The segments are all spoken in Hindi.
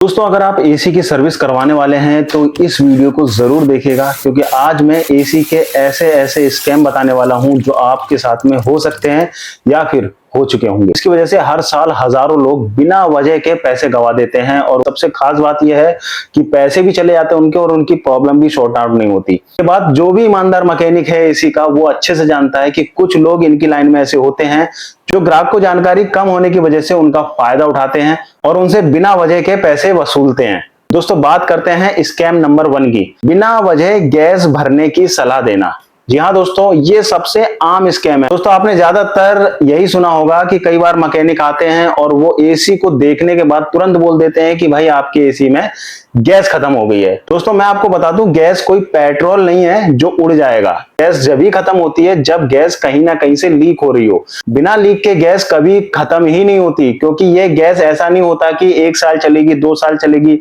दोस्तों अगर आप एसी की सर्विस करवाने वाले हैं तो इस वीडियो को जरूर देखिएगा, क्योंकि आज मैं एसी के ऐसे ऐसे स्कैम बताने वाला हूं जो आपके साथ में हो सकते हैं या फिर हो चुके होंगे। इसकी वजह से हर साल हजारों लोग बिना वजह के पैसे गंवा देते हैं और सबसे खास बात यह है कि पैसे भी चले जाते हैं उनके और उनकी प्रॉब्लम भी सॉर्ट आउट नहीं होती। ये बात जो भी ईमानदार मैकेनिक है एसी का वो अच्छे से जानता है कि कुछ लोग इनकी लाइन में ऐसे होते हैं जो ग्राहक को जानकारी कम होने की वजह से उनका फायदा उठाते हैं और उनसे बिना वजह के पैसे वसूलते हैं। दोस्तों बात करते हैं स्कैम नंबर 1 की, बिना वजह गैस भरने की सलाह देना। जी हाँ दोस्तों, ये सबसे आम स्कैम है। दोस्तों आपने ज्यादातर यही सुना होगा कि कई बार मैकेनिक आते हैं और वो एसी को देखने के बाद तुरंत बोल देते हैं कि भाई आपके एसी में गैस खत्म हो गई है। दोस्तों मैं आपको बता दूं, गैस कोई पेट्रोल नहीं है जो उड़ जाएगा। गैस जब ही खत्म होती है जब गैस कहीं ना कहीं से लीक हो रही हो। बिना लीक के गैस कभी खत्म ही नहीं होती, क्योंकि ये गैस ऐसा नहीं होता कि 1 साल चलेगी 2 साल चलेगी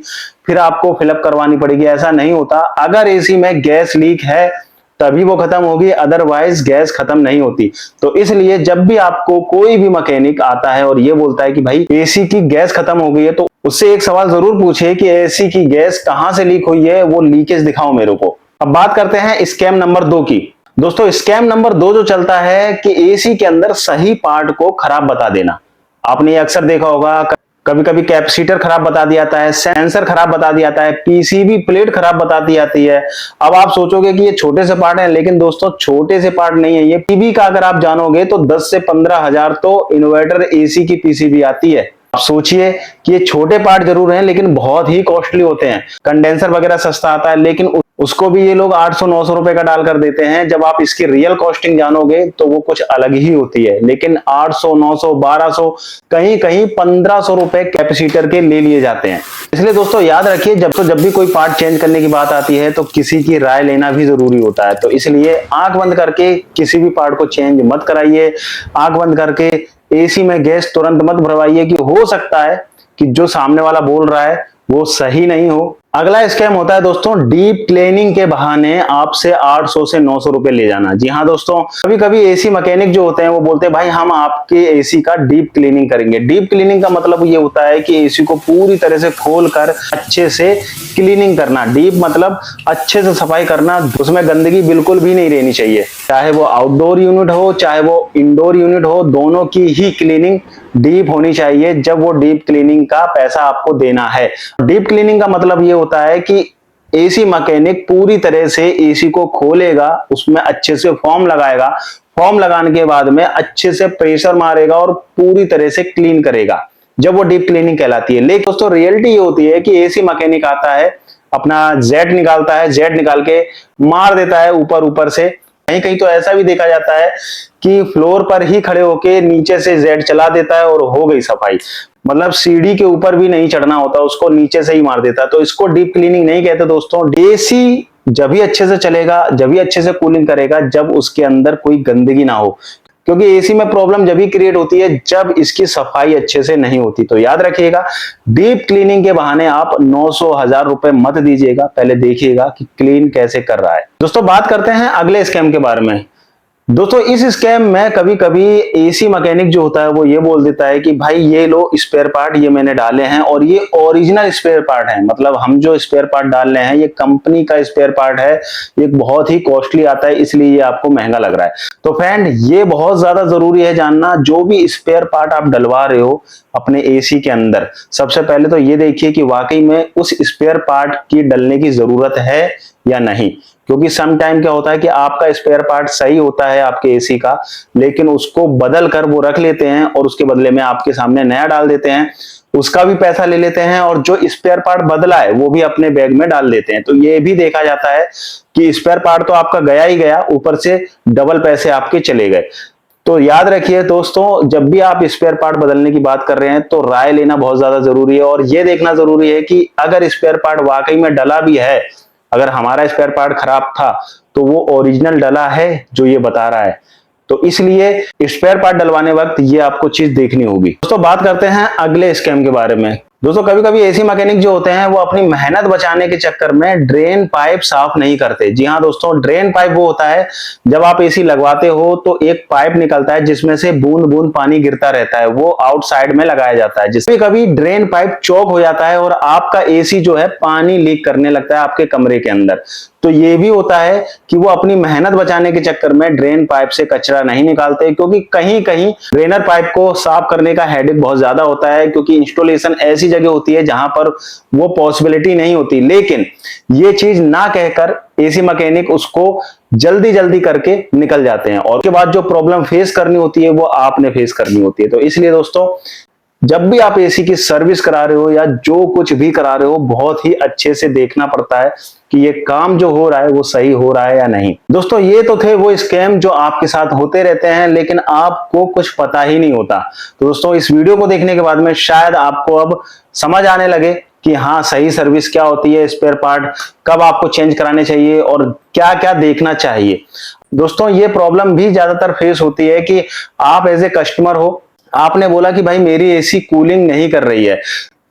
फिर आपको फिलअप करवानी पड़ेगी, ऐसा नहीं होता। अगर एसी में गैस लीक है तभी वो खत्म होगी, अदरवाइज गैस खत्म नहीं होती। तो इसलिए जब भी आपको कोई भी मैकेनिक आता है और ये बोलता है कि भाई एसी की गैस खत्म हो गई है, तो उससे एक सवाल जरूर पूछिए कि एसी की गैस कहां से लीक हुई है, वो लीकेज दिखाओ मेरे को। अब बात करते हैं स्कैम नंबर 2 की। दोस्तों स्कैम नंबर 2 जो चलता है कि एसी के अंदर सही पार्ट को खराब बता देना। आपने अक्सर देखा होगा, कभी कभी कैपेसिटर खराब बता दिया जाता है, सेंसर खराब बता दिया जाता है, पीसीबी प्लेट खराब बता दी जाती है। अब आप सोचोगे कि ये छोटे से पार्ट हैं, लेकिन दोस्तों छोटे से पार्ट नहीं है ये। पीसीबी का अगर आप जानोगे तो 10 से 15 हजार तो इन्वर्टर एसी की पीसीबी आती है। आप सोचिए कि ये छोटे पार्ट जरूर हैं लेकिन बहुत ही कॉस्टली होते हैं। कंडेंसर वगैरह सस्ता आता है लेकिन उसको भी ये लोग 800-900 रुपए का डालकर देते हैं। जब आप इसकी रियल कॉस्टिंग जानोगे तो वो कुछ अलग ही होती है। लेकिन 800, 900, 1200, कहीं कहीं 1500 रुपए कैपेसिटर के ले लिए जाते हैं। इसलिए दोस्तों याद रखिए, जब भी कोई पार्ट चेंज करने की बात आती है तो किसी की राय लेना भी जरूरी होता है। तो इसलिए आंख बंद करके किसी भी पार्ट को चेंज मत कराइए। आंख बंद करके एसी में गैस तुरंत मत भरवाइए, कि हो सकता है कि जो सामने वाला बोल रहा है वो सही नहीं हो। अगला स्कैम होता है दोस्तों डीप क्लीनिंग के बहाने आपसे 800 से 900 रुपए ले जाना। जी हाँ दोस्तों, कभी कभी एसी मैकेनिक जो होते हैं वो बोलते हैं भाई हम आपके एसी का डीप क्लीनिंग करेंगे। डीप क्लीनिंग का मतलब ये होता है कि एसी को पूरी तरह से खोलकर अच्छे से क्लीनिंग करना। डीप मतलब अच्छे से सफाई करना, उसमें गंदगी बिल्कुल भी नहीं रहनी चाहिए। चाहे वो आउटडोर यूनिट हो चाहे वो इंडोर यूनिट हो, दोनों की ही क्लीनिंग डीप होनी चाहिए जब वो डीप क्लीनिंग का पैसा आपको देना है। डीप क्लीनिंग का मतलब ये होता है कि एसी मैकेनिक पूरी तरह से एसी को खोलेगा, उसमें अच्छे से फोम लगाएगा, फोम लगाने के बाद में अच्छे से प्रेशर मारेगा और पूरी तरह से क्लीन करेगा, जब वो डीप क्लीनिंग कहलाती है। लेकिन दोस्तों रियलिटी ये होती है कि एसी मैकेनिक आता है, अपना जेट निकालता है, जेट निकाल के मार देता है ऊपर ऊपर से। कहीं कहीं तो ऐसा भी देखा जाता है कि फ्लोर पर ही खड़े होके नीचे से जेट चला देता है और हो गई सफाई। मतलब सीढ़ी के ऊपर भी नहीं चढ़ना होता, उसको नीचे से ही मार देता है। तो इसको डीप क्लीनिंग नहीं कहते दोस्तों। एसी जब भी अच्छे से चलेगा, जब भी अच्छे से कूलिंग करेगा, जब उसके अंदर कोई गंदगी ना हो, क्योंकि एसी में प्रॉब्लम जब भी क्रिएट होती है जब इसकी सफाई अच्छे से नहीं होती। तो याद रखिएगा, डीप क्लीनिंग के बहाने आप 900, 1000 रुपए मत दीजिएगा, पहले देखिएगा कि क्लीन कैसे कर रहा है। दोस्तों बात करते हैं अगले स्कैम के बारे में। दोस्तों इस स्कैम में कभी कभी एसी मैकेनिक जो होता है वो ये बोल देता है कि भाई ये लो स्पेयर पार्ट, ये मैंने डाले हैं और ये ओरिजिनल स्पेयर पार्ट है। मतलब हम जो स्पेयर पार्ट डाल रहे हैं ये कंपनी का स्पेयर पार्ट है, ये बहुत ही कॉस्टली आता है, इसलिए ये आपको महंगा लग रहा है। तो फ्रेंड ये बहुत ज्यादा जरूरी है जानना, जो भी स्पेयर पार्ट आप डलवा रहे हो अपने एसी के अंदर, सबसे पहले तो ये देखिए कि वाकई में उस स्पेयर पार्ट की डलने की जरूरत है या नहीं। क्योंकि सम टाइम क्या होता है कि आपका स्पेयर पार्ट सही होता है आपके एसी का, लेकिन उसको बदल कर वो रख लेते हैं और उसके बदले में आपके सामने नया डाल देते हैं, उसका भी पैसा ले लेते हैं और जो स्पेयर पार्ट बदला है वो भी अपने बैग में डाल देते हैं। तो ये भी देखा जाता है कि स्पेयर पार्ट तो आपका गया ही गया, ऊपर से डबल पैसे आपके चले गए। तो याद रखिए दोस्तों, जब भी आप स्पेयर पार्ट बदलने की बात कर रहे हैं तो राय लेना बहुत ज्यादा जरूरी है और ये देखना जरूरी है कि अगर स्पेयर पार्ट वाकई में डला भी है, अगर हमारा स्पेयर पार्ट खराब था तो वो ओरिजिनल डला है जो ये बता रहा है। तो इसलिए स्पेयर पार्ट डलवाने वक्त ये आपको चीज देखनी होगी। दोस्तों बात करते हैं अगले स्कैम के बारे में। दोस्तों कभी कभी एसी मैकेनिक जो होते हैं वो अपनी मेहनत बचाने के चक्कर में ड्रेन पाइप साफ नहीं करते। जी हाँ दोस्तों, ड्रेन पाइप वो होता है जब आप एसी लगवाते हो तो एक पाइप निकलता है जिसमें से बूंद बूंद पानी गिरता रहता है, वो आउटसाइड में लगाया जाता है। जिससे कभी ड्रेन पाइप चौक हो जाता है और आपका एसी जो है पानी लीक करने लगता है आपके कमरे के अंदर। तो ये भी होता है कि वो अपनी मेहनत बचाने के चक्कर में ड्रेन पाइप से कचरा नहीं निकालते, क्योंकि कहीं कहीं ड्रेनर पाइप को साफ करने का हेडेक बहुत ज्यादा होता है, क्योंकि इंस्टॉलेशन ऐसी जगह होती है जहां पर वो पॉसिबिलिटी नहीं होती। लेकिन ये चीज ना कहकर एसी मैकेनिक उसको जल्दी जल्दी करके निकल जाते हैं और उसके बाद जो प्रॉब्लम फेस करनी होती है वो आपने फेस करनी होती है। तो इसलिए दोस्तों जब भी आप एसी की सर्विस करा रहे हो या जो कुछ भी करा रहे हो, बहुत ही अच्छे से देखना पड़ता है कि ये काम जो हो रहा है वो सही हो रहा है या नहीं। दोस्तों ये तो थे वो स्कैम जो आपके साथ होते रहते हैं लेकिन आपको कुछ पता ही नहीं होता। तो दोस्तों इस वीडियो को देखने के बाद में शायद आपको अब समझ आने लगे कि हाँ सही सर्विस क्या होती है, स्पेयर पार्ट कब आपको चेंज कराने चाहिए और क्या क्या देखना चाहिए। दोस्तों ये प्रॉब्लम भी ज्यादातर फेस होती है कि आप एज ए कस्टमर हो, आपने बोला कि भाई मेरी एसी कूलिंग नहीं कर रही है,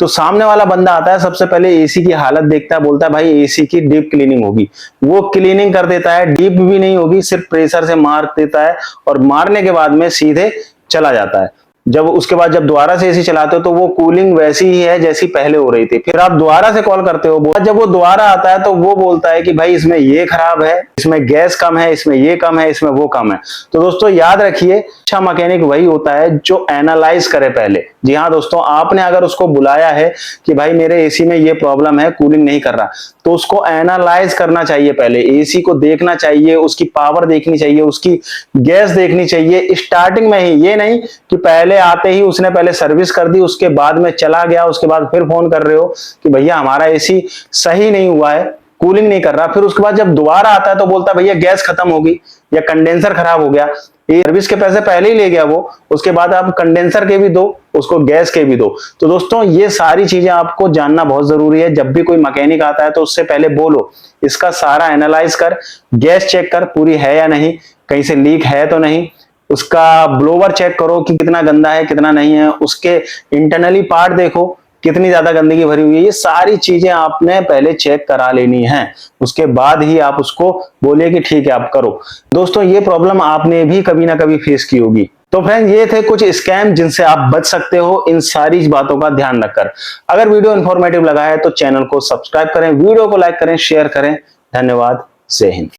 तो सामने वाला बंदा आता है, सबसे पहले एसी की हालत देखता है, बोलता है भाई एसी की डीप क्लीनिंग होगी। वो क्लीनिंग कर देता है, डीप भी नहीं होगी, सिर्फ प्रेशर से मार देता है और मारने के बाद में सीधे चला जाता है। जब उसके बाद जब दोबारा से एसी चलाते हो तो वो कूलिंग वैसी ही है जैसी पहले हो रही थी। फिर आप दोबारा से कॉल करते हो, जब वो दोबारा आता है तो वो बोलता है कि भाई इसमें ये खराब है, इसमें गैस कम है, इसमें ये कम है, इसमें वो कम है। तो दोस्तों याद रखिए, अच्छा मैकेनिक वही होता है जो एनालाइज करे पहले। जी हाँ दोस्तों, आपने अगर उसको बुलाया है कि भाई मेरे एसी में ये प्रॉब्लम है, कूलिंग नहीं कर रहा, तो उसको एनालाइज करना चाहिए पहले, एसी को देखना चाहिए, उसकी पावर देखनी चाहिए, उसकी गैस देखनी चाहिए स्टार्टिंग में ही। ये नहीं कि पहले आते ही उसने पहले सर्विस कर दी, उसके बाद में चला गया, उसके बाद फिर फोन कर रहे हो कि भैया हमारा एसी सही नहीं हुआ है, कूलिंग नहीं कर रहा। फिर उसके बाद जब दोबारा आता है तो बोलता है भैया गैस खत्म होगी या कंडेंसर खराब हो गया। ये सर्विस के पैसे पहले ही ले गया वो, उसके बाद आप कंडेंसर के भी दो, उसको गैस के भी दो। तो दोस्तों ये सारी चीजें आपको जानना बहुत जरूरी है। जब भी कोई मैकेनिक आता है तो उससे पहले बोलो इसका सारा एनालाइज कर, गैस चेक कर पूरी है या नहीं, कहीं से लीक है तो नहीं, उसका ब्लोवर चेक करो कि कितना गंदा है कितना नहीं है, उसके इंटरनली पार्ट देखो कितनी ज्यादा गंदगी भरी हुई है। ये सारी चीजें आपने पहले चेक करा लेनी है, उसके बाद ही आप उसको बोलिए कि ठीक है आप करो। दोस्तों ये प्रॉब्लम आपने भी कभी ना कभी फेस की होगी। तो फ्रेंड्स ये थे कुछ स्कैम जिनसे आप बच सकते हो इन सारी बातों का ध्यान रखकर। अगर वीडियो इंफॉर्मेटिव लगा है तो चैनल को सब्सक्राइब करें, वीडियो को लाइक करें, शेयर करें। धन्यवाद। जय हिंद।